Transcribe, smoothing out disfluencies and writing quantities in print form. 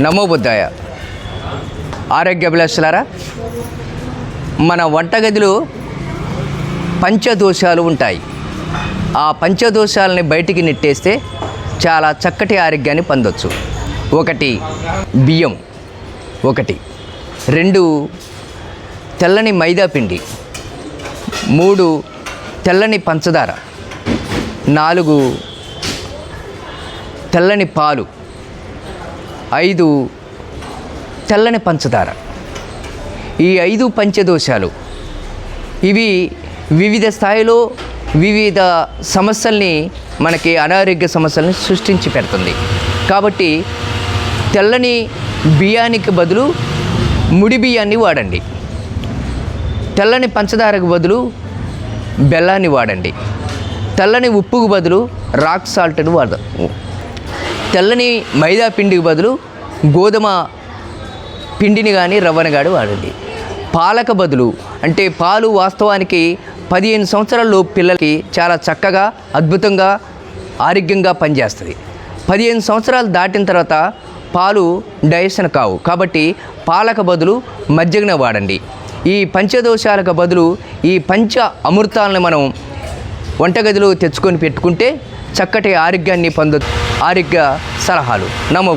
నమో బుద్ధాయ. ఆరోగ్యాభిలాషులారా, మన వంటగదిలో పంచదోషాలు ఉంటాయి. ఆ పంచదోషాలని బయటికి నెట్టేస్తే చాలా చక్కటి ఆరోగ్యాన్ని పొందొచ్చు. 1 బియ్యం, 2 తెల్లని మైదా పిండి, 3 తెల్లని పంచదార, 4 తెల్లని పాలు, 5 తెల్లని పంచదార. ఈ 5 పంచదోషాలు ఇవి వివిధ స్థాయిలో వివిధ సమస్యల్ని, మనకి అనారోగ్య సమస్యల్ని సృష్టించి పెడుతుంది. కాబట్టి తెల్లని బియ్యానికి బదులు ముడి బియ్యాన్ని వాడండి. తెల్లని పంచదారకు బదులు బెల్లాన్ని వాడండి. తెల్లని ఉప్పుకు బదులు రాక్ సాల్ట్ని తెల్లని మైదా పిండికి బదులు గోధుమ పిండిని కానీ రవ్వని కానీ వాడండి. పాలకు బదులు, అంటే పాలు వాస్తవానికి 15 సంవత్సరాల పిల్లలకి చాలా చక్కగా, అద్భుతంగా, ఆరోగ్యంగా పనిచేస్తుంది. 15 సంవత్సరాలు దాటిన తర్వాత పాలు డైజెషన్ కావు. కాబట్టి పాలకు బదులు మజ్జిగను వాడండి. ఈ పంచదోషాలకు బదులు ఈ పంచ అమృతాలను మనం వంటగదిలో తెచ్చుకొని పెట్టుకుంటే చక్కటి ఆరోగ్యాన్ని పొందొచ్చు. ఆరోగ్య సలహాలు. నమో.